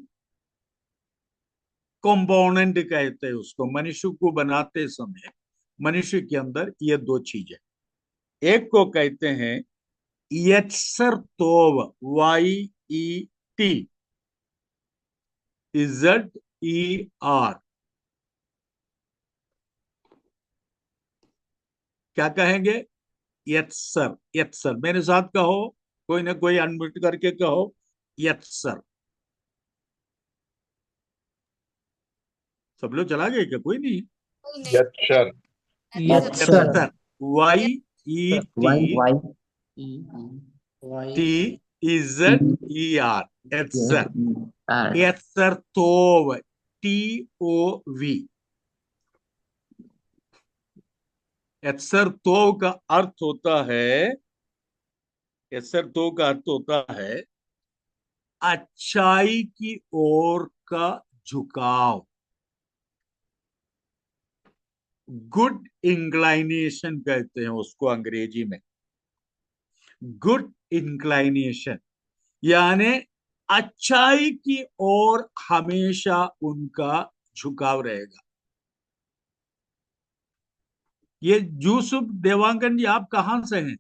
कंपोनेंट कहते हैं उसको। मनुष्य को बनाते समय मनुष्य के अंदर ये दो चीजें, एक को कहते हैं यत्सर तोव, YET, ZER। क्या कहेंगे? यत्सर, यत्सर। मेरे साथ कहो, कोई ना कोई अनम्यूट करके कहो, यत्सर। सब लोग चला गए क्या? कोई नहीं? कोई नहीं। यक्षर। यत सर। यत्सर, YET, TZER, यत्सर। यत्सर तोव, TOV। यत्सर तोव का अर्थ होता है, यत्सर तोव का अर्थ होता है अच्छाई की ओर का झुकाव। गुड इंक्लाइनेशन कहते हैं उसको अंग्रेजी में। गुड इंक्लाइनेशन यानी अच्छाई की ओर हमेशा उनका झुकाव रहेगा। ये यूसुफ देवांगन जी, आप कहां से हैं?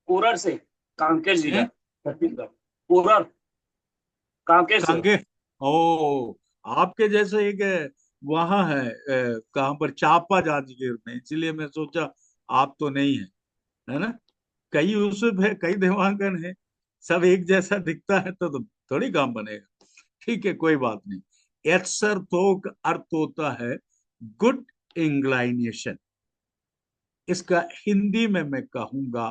कोरर से, कांकेर जिला, हैं? छत्तीसगढ़। कोरर, कांकेर से। कांगे। ओ, आपके जैसे एक वहां है, कहां पर, चापा जांजगीर में, इसलिए मैं सोचा आप तो नहीं है, है ना? कई यूसुफ है, कई देवांगन है, सब एक जैसा दिखता है तो थोड़ी काम बनेगा। ठीक है, कोई बात नहीं। यत्सर तो का अर्थ होता है गुड इंक्लाइनेशन। इसका हिंदी में मैं कहूंगा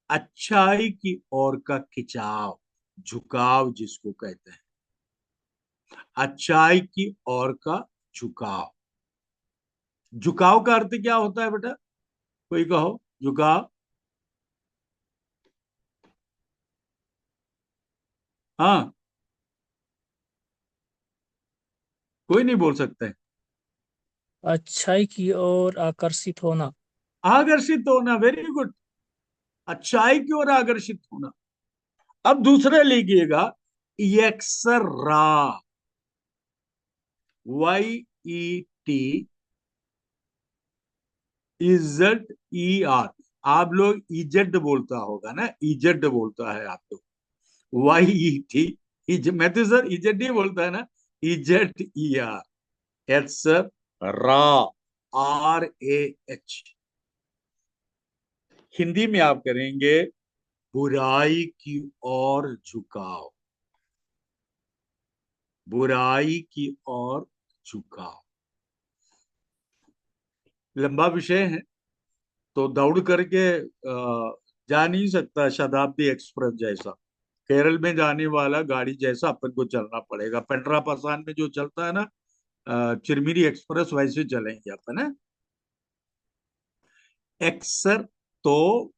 अच्छाई की ओर का खिंचाव, झुकाव जिसको कहते हैं। अच्छाई की ओर का झुकाव। झुकाव का अर्थ क्या होता है बेटा? कोई कहो झुकाव। हाँ, कोई नहीं बोल सकते। अच्छाई की ओर आकर्षित होना। आकर्षित होना, वेरी गुड। अच्छाई की ओर आकर्षित होना। अब दूसरा लिखिएगा, यक्सरा, YET, ZER। आप लोग इजेड बोलता होगा ना, इजेड बोलता है आप लोग। YET, मैं तो सर इजेड ही बोलता है ना, ZER। यक्सर रा, RAH। हिंदी में आप करेंगे बुराई की ओर झुकाव, बुराई की ओर झुकाव। लंबा विषय है तो दौड़ करके जा नहीं सकता शताब्दी एक्सप्रेस जैसा, केरल में जाने वाला गाड़ी जैसा अपन को चलना पड़ेगा। पेट्रा पासान में जो चलता है ना, चिरमिरी एक्सप्रेस, वैसे चलेंगे अपन, है? एक्सर तो,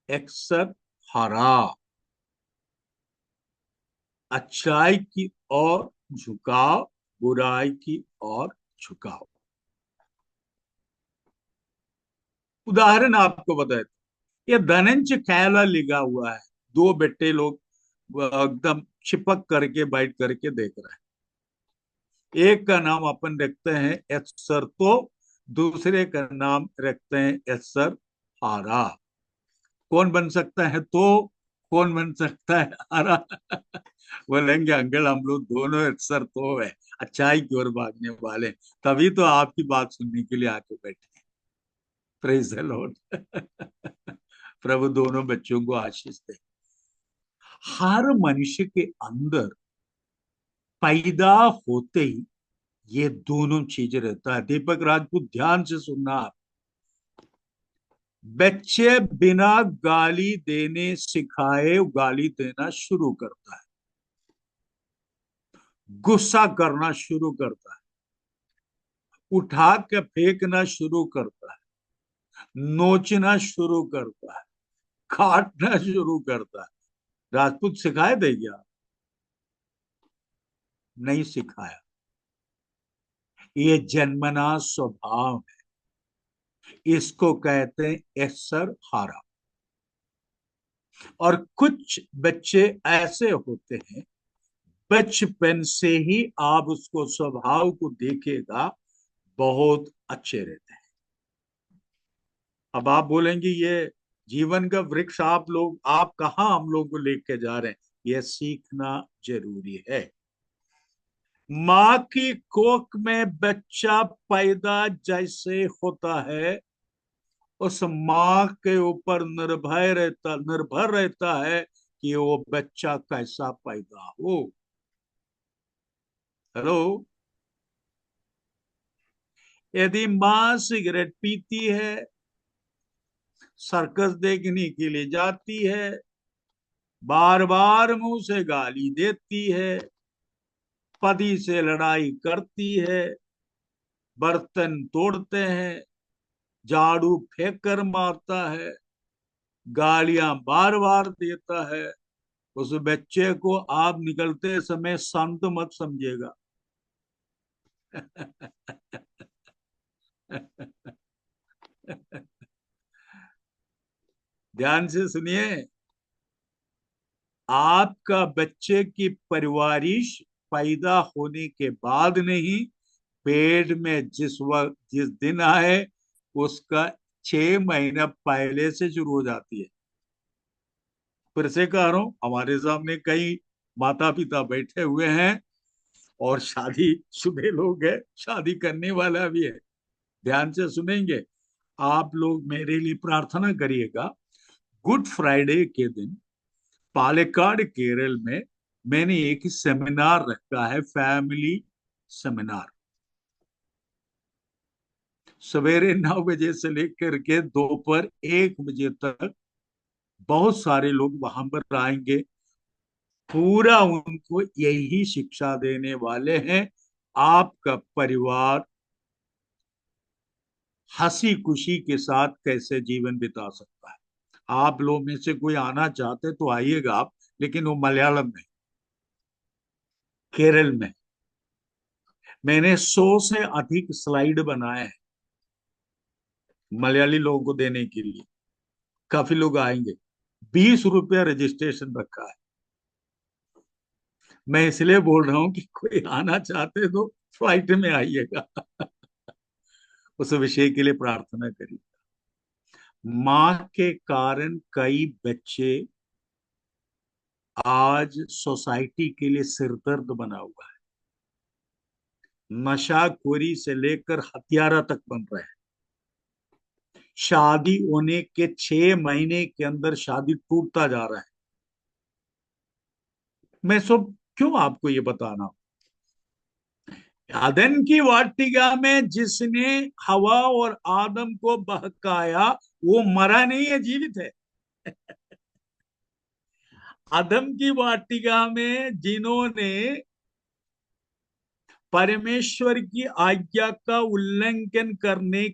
एक्सर हरा, अच्छाई की ओर झुकाव, बुराई की ओर झुकाव। उदाहरण आपको बताए, ये धनंज खैला लिखा हुआ है। दो बेटे लोग एकदम चिपक करके बैठ करके देख रहे हैं। एक का नाम अपन रखते हैं यत्सर तो, दूसरे का नाम रखते हैं एसर हारा। कौन बन सकता है तो, कौन बन सकता है हारा? बोलेंगे अंकल हम लोग दोनों अक्सर तो है, अच्छाई की ओर भागने वाले हैं। तभी तो आपकी बात सुनने के लिए आके बैठे हैं। Praise the Lord. प्रभु दोनों बच्चों को आशीष दे। हर मनुष्य के अंदर पैदा होते ही ये दोनों चीजें रहता है। दीपक राजपूत ध्यान से सुनना आप। बच्चे बिना गाली देने सिखाए गाली देना शुरू करता है, गुस्सा करना शुरू करता है, उठा के फेंकना शुरू करता है, नोचना शुरू करता है, काटना शुरू करता है। राजपूत सिखाए थे क्या? नहीं सिखाया। ये जन्मना स्वभाव है, इसको कहते हैं एसर हारा। और कुछ बच्चे ऐसे होते हैं, बचपन से ही आप उसको स्वभाव को देखेगा, बहुत अच्छे रहते हैं। अब आप बोलेंगे ये जीवन का वृक्ष आप कहाँ हम लोग को लेके जा रहे हैं? ये सीखना जरूरी है। माँ की कोख में बच्चा पैदा जैसे होता है, उस माँ के ऊपर निर्भर रहता है कि वो बच्चा कैसा पैदा हो। हेलो। यदि माँ सिगरेट पीती है, सर्कस देखने के लिए जाती है, बार बार मुंह से गाली देती है, पति से लड़ाई करती है, बर्तन तोड़ते हैं, झाड़ू फेंक कर मारता है, गालियां बार बार देता है, उस बच्चे को आप निकलते समय संत मत समझिएगा। ध्यान से सुनिए। आपका बच्चे की परवरिश पैदा होने के बाद नहीं, पेट में जिस दिन आए उसका 6 महीना पहले से शुरू हो जाती है। फिर से कह रहा हूं, हमारे सामने कई माता पिता बैठे हुए हैं और शादी शुदे लोग हैं, शादी करने वाला भी है। ध्यान से सुनेंगे। आप लोग मेरे लिए प्रार्थना करिएगा। गुड फ्राइडे के दिन पालेकाड केरल में मैंने एक सेमिनार रखा है, फैमिली सेमिनार। सवेरे 9 बजे से लेकर के दोपहर 1 बजे तक बहुत सारे लोग वहां पर आएंगे। पूरा उनको यही शिक्षा देने वाले हैं, आपका परिवार हंसी खुशी के साथ कैसे जीवन बिता सकता है। आप लोग में से कोई आना चाहते तो आइएगा आप, लेकिन वो मलयालम में, केरल में। मैंने 100 से अधिक स्लाइड बनाए हैं मलयाली लोगों को देने के लिए। काफी लोग आएंगे। 20 रुपया रजिस्ट्रेशन रखा है। मैं इसलिए बोल रहा हूं कि कोई आना चाहते तो फ्लाइट में आइएगा। उस विषय के लिए प्रार्थना करिए। मां के कारण कई बच्चे आज सोसाइटी के लिए सिरदर्द बना हुआ है। नशाखोरी से लेकर हत्यारा तक बन रहे हैं। शादी होने के 6 महीने के अंदर शादी टूटता जा रहा है। मैं सब क्यों आपको ये बताना? अदन की वाटिका में जिसने हवा और आदम को बहकाया, वो मरा नहीं है, जीवित है। अदम की वाटिका में जिन्होंने परमेश्वर की आज्ञा का उल्लंघन कराने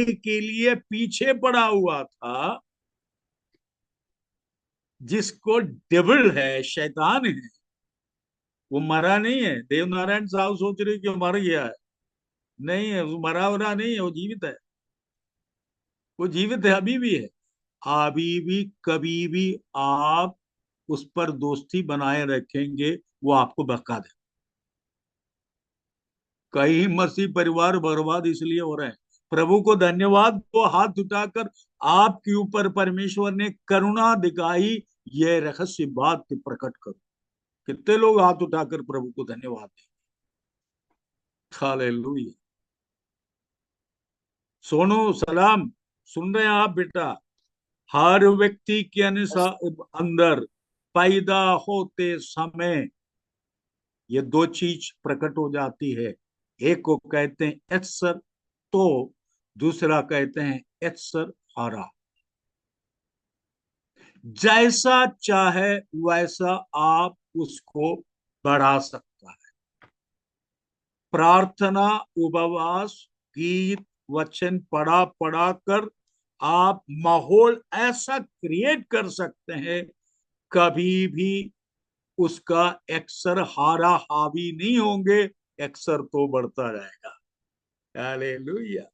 के लिए पीछे पड़ा हुआ था, जिसको डेविल है, शैतान है, वो मरा नहीं है। देवनारायण साहब सोच रहे कि वो मर गया है। नहीं है, वो मरा वरा नहीं है, वो जीवित है। वो जीवित है, अभी भी है। अभी भी कभी भी आप उस पर दोस्ती बनाए रखेंगे, वो आपको बहका दे। कई मसीह परिवार बर्बाद इसलिए हो रहे हैं। प्रभु को धन्यवाद, वो हाथ उठाकर आपके ऊपर परमेश्वर ने करुणा दिखाई, ये रहस्य बात की प्रकट करो। कितने लोग हाथ उठाकर प्रभु को धन्यवाद दें। हालेलुया। सोनू सलाम, सुन रहे हैं आप बेटा? हर व्यक्ति के अनुसार अंदर पैदा होते समय ये दो चीज प्रकट हो जाती है। एक को कहते हैं एत्सर तो, दूसरा कहते हैं एत्सर हारा। जैसा चाहे वैसा आप उसको बढ़ा सकता है। प्रार्थना, उपवास, गीत, वचन पढ़ा पढ़ा कर आप माहौल ऐसा क्रिएट कर सकते हैं, कभी भी उसका एक्सर हारा हावी नहीं होंगे, एक्सर तो बढ़ता रहेगा। हालेलुया।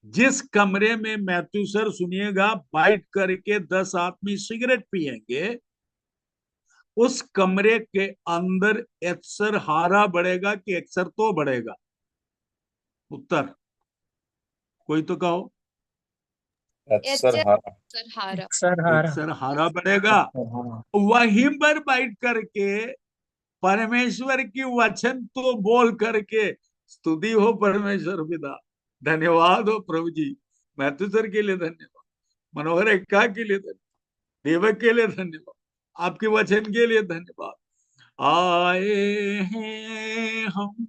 जिस कमरे में मैथ्यू सर सुनिएगा बैठ करके 10 आदमी सिगरेट पिएंगे, उस कमरे के अंदर एक्सर हारा बढ़ेगा कि एक्सर तो बढ़ेगा? उत्तर कोई तो कहो। एक्सर हारा। सर हारा। एक्सर हारा बढ़ेगा। वहीं पर बैठ करके परमेश्वर की वचन तो बोल करके स्तुति हो परमेश्वर पिता, धन्यवाद हो प्रभु जी, मैथ्यू सर के लिए धन्यवाद, मनोहर एक्का के लिए धन्यवाद, देवक के लिए धन्यवाद, आपके वचन के लिए धन्यवाद। आए हैं हम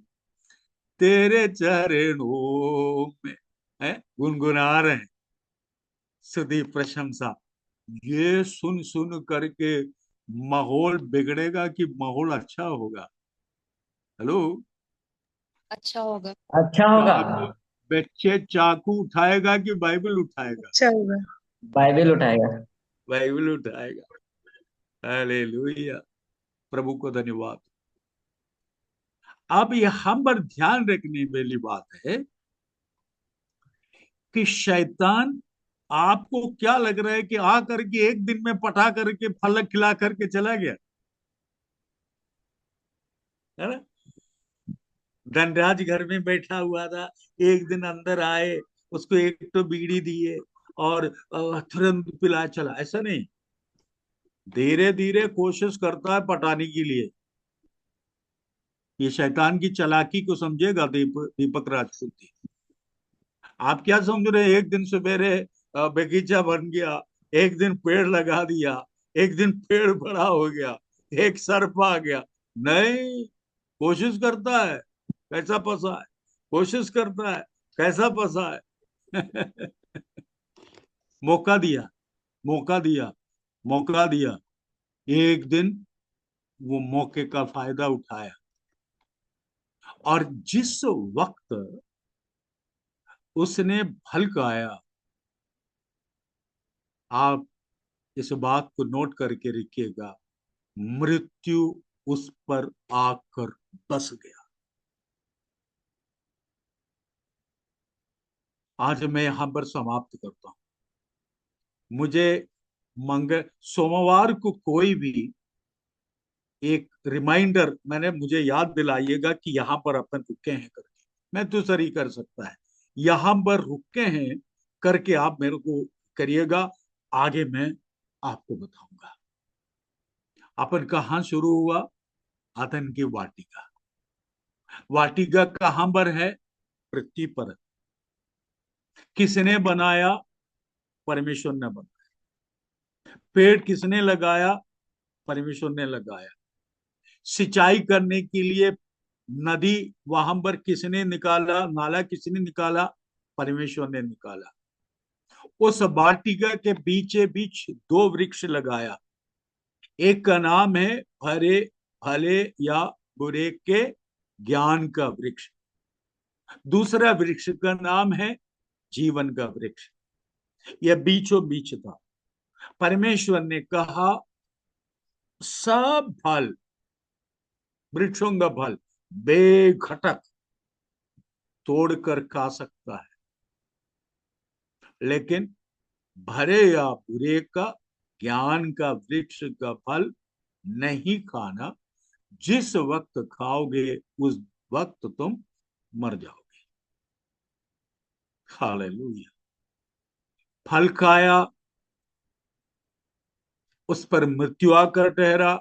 तेरे चरणों में, है गुनगुना रहे हैं स्तुति प्रशंसा। ये सुन सुन करके माहौल बिगड़ेगा कि माहौल अच्छा होगा? हेलो, अच्छा होगा। अच्छा होगा। बच्चे चाकू उठाएगा कि बाइबल उठाएगा? अच्छा होगा। बाइबल उठाएगा। बाइबल उठाएगा। हालेलुया, प्रभु को धन्यवाद। अब यहाँ पर ध्यान रखने वाली बात है कि शैतान, आपको क्या लग रहा है कि आकर के एक दिन में पटा करके फलक खिला करके चला गया, है ना? धनराज घर में बैठा हुआ था, एक दिन अंदर आए, उसको एक तो बीड़ी दिए और तुरंत पिला चला, ऐसा नहीं। धीरे धीरे कोशिश करता है पटाने के लिए। ये शैतान की चालाकी को समझेगा दीपक राजपूत जी। आप क्या समझ रहे हैं? एक दिन सवेरे बगीचा बन गया, एक दिन पेड़ लगा दिया, एक दिन पेड़ बड़ा हो गया, एक सर्प आ गया। नहीं, कोशिश करता है कैसा फंसा है, कोशिश करता है कैसा फंसा है। मौका दिया, मौका दिया, मौका दिया, एक दिन वो मौके का फायदा उठाया। और जिस वक्त उसने भलकाया, आप इस बात को नोट करके रखिएगा, मृत्यु उस पर आकर बस गया। आज मैं यहां पर समाप्त करता हूं। मुझे सोमवार को कोई भी एक रिमाइंडर मुझे याद दिलाइएगा कि यहाँ पर अपन रुके हैं करके। मैं तो सर ही कर सकता है, यहाँ पर रुके हैं करके आप मेरे को करिएगा, आगे मैं आपको बताऊंगा। अपन कहाँ शुरू हुआ? अदन की वाटिका। वाटिका कहाँ पर है? पृथ्वी पर। किसने बनाया? परमेश्वर ने बनाया। पेड़ किसने लगाया? परमेश्वर ने लगाया। सिंचाई करने के लिए नदी वहां पर किसने निकाला? नाला किसने निकाला? परमेश्वर ने निकाला। उस वाटिका के बीचे बीच दो वृक्ष लगाया। एक का नाम है भले भले या बुरे के ज्ञान का वृक्ष, दूसरा वृक्ष का नाम है जीवन का वृक्ष। यह बीचों बीच था। परमेश्वर ने कहा सब फल, वृक्षों का फल बेघटक तोड़कर खा सकता है, लेकिन भले या बुरे का ज्ञान का वृक्ष का फल नहीं खाना। जिस वक्त खाओगे उस वक्त तुम मर जाओगे। हालेलुया। फल खाया, उस पर मृत्यु आकर ठहरा,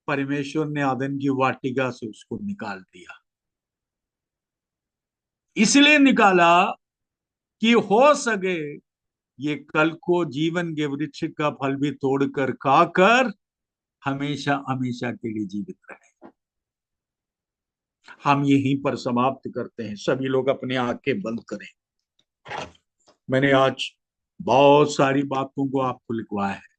परमेश्वर ने आदन की वाटिका से उसको निकाल दिया। इसलिए निकाला कि हो सके ये कल को जीवन के वृक्ष का फल भी तोड़कर खाकर हमेशा हमेशा के लिए जीवित रहे। हम यहीं पर समाप्त करते हैं। सभी लोग अपनी आंखें बंद करें। मैंने आज बहुत सारी बातों को आपको लिखवाया है।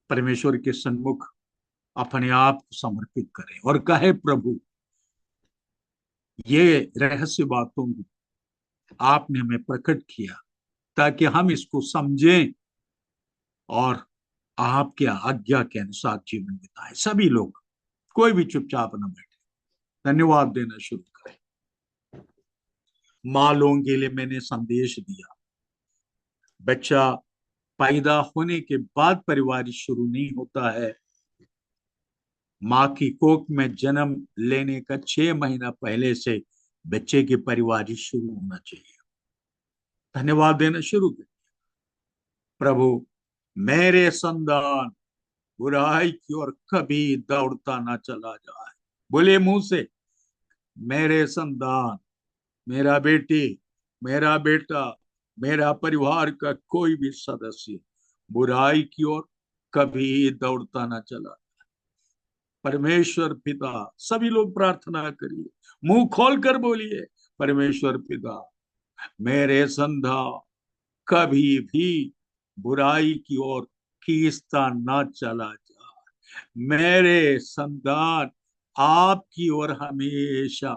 परमेश्वर के सन्मुख अपने आप को समर्पित करें और कहे, प्रभु ये रहस्य बातों को आपने हमें प्रकट किया ताकि हम इसको समझें और आपके आज्ञा के अनुसार जीवन बिताएं। सभी लोग, कोई भी चुपचाप न बैठे, धन्यवाद देना शुरू करें। माँ लोगों के लिए मैंने संदेश दिया। बच्चा पैदा होने के बाद परिवार शुरू नहीं होता है। माँ की कोख में जन्म लेने का 6 महीना पहले से बच्चे की परिवार शुरू होना चाहिए। धन्यवाद देना शुरू करें। प्रभु मेरे संतान बुराई की ओर कभी दौड़ता ना चला जाए। बोले मुंह से, मेरे संतान, मेरा बेटी, मेरा बेटा, मेरा परिवार का कोई भी सदस्य बुराई की ओर कभी दौड़ता ना चला। परमेश्वर पिता, सभी लोग प्रार्थना करिए, मुंह खोलकर बोलिए, परमेश्वर पिता मेरे संतान कभी भी बुराई की ओर खींचता ना चला जाए। मेरे संतान आपकी ओर हमेशा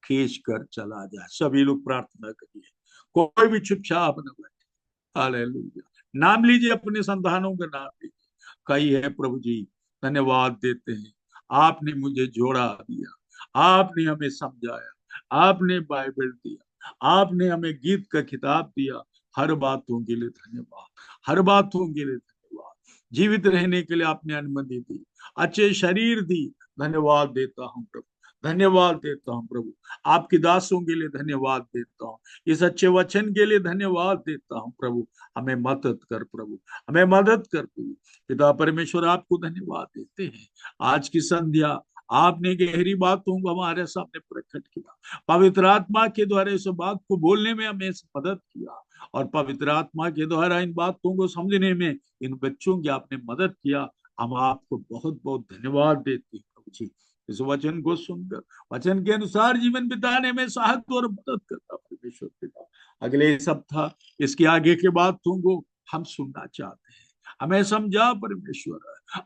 खींच कर चला जाए। सभी लोग प्रार्थना करिए, कोई भी चुपचाप न बैठे। हालेलुया। नाम लीजिए, अपने संतानों का नाम लीजिए। कई है प्रभु जी, धन्यवाद देते हैं। आपने मुझे जोड़ा दिया, आपने हमें समझाया, आपने बाइबल दिया, आपने हमें गीत का किताब दिया। हर बातों के लिए धन्यवाद, हर बातों के लिए धन्यवाद। जीवित रहने के लिए आपने अनुमति दी, अच्छे शरीर दी, धन्यवाद देता हूँ प्रभु, धन्यवाद देता हूँ प्रभु। आपके दासों के लिए धन्यवाद देता हूँ, इस अच्छे वचन के लिए धन्यवाद देता हूँ प्रभु। हमें मदद कर प्रभु, हमें मदद कर प्रभु। पिता परमेश्वर आपको धन्यवाद देते हैं। आज की संध्या आपने गहरी बातों को हमारे सामने प्रकट किया। पवित्र आत्मा के द्वारा इस बात को बोलने में हमें मदद किया और पवित्र आत्मा के द्वारा इन बातों को समझने में इन बच्चों की आपने मदद किया। हम आपको बहुत बहुत धन्यवाद देते हैं प्रभु जी। इस वचन को सुनकर वचन के अनुसार जीवन बिताने में सहायता और मदद करता परमेश्वर पिता। अगले सप्ताह इसके आगे के बातों को हम सुनना चाहते हैं। हमें समझा परमेश्वर,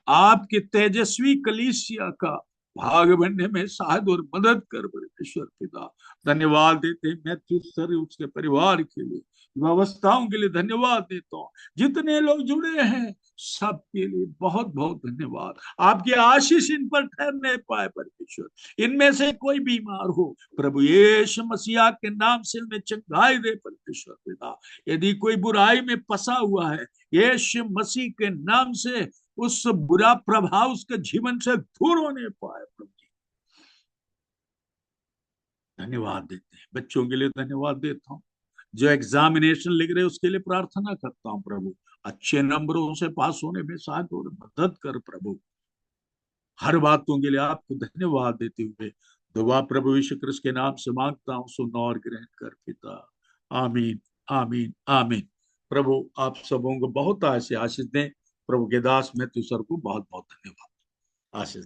आपके तेजस्वी कलीसिया का भाग बनने में सहायता और मदद कर परमेश्वर पिता। धन्यवाद देते हैं मैथ्यू सर, उसके परिवार के लिए, व्यवस्थाओं के लिए धन्यवाद देता हूँ। जितने लोग जुड़े हैं सबके लिए बहुत बहुत धन्यवाद। आपकी आशीष इन पर ठहरने पाए परमेश्वर। इनमें से कोई बीमार हो प्रभु यीशु मसीह के नाम से उन्हें चंगाई दे परमेश्वर पिता। यदि कोई बुराई में फंसा हुआ है, यीशु मसीह के नाम से उस बुरा प्रभाव उसके जीवन से दूर होने पाए प्रभु जी। धन्यवाद देते हैं। बच्चों के लिए धन्यवाद देता हूँ, जो एग्जामिनेशन लिख रहे उसके लिए प्रार्थना करता हूँ प्रभु। अच्छे नंबरों से पास होने में साथ और मदद कर प्रभु। हर बातों के लिए आपको धन्यवाद देते हुए दुआ प्रभु यीशु क्रिस्त के नाम से मांगता हूँ, सुन और ग्रहण कर पिता। आमीन, आमीन, आमीन। प्रभु आप सबों को बहुत आशीष दें। प्रभु के दास मैथ्यू सर को बहुत बहुत धन्यवाद। आशीष।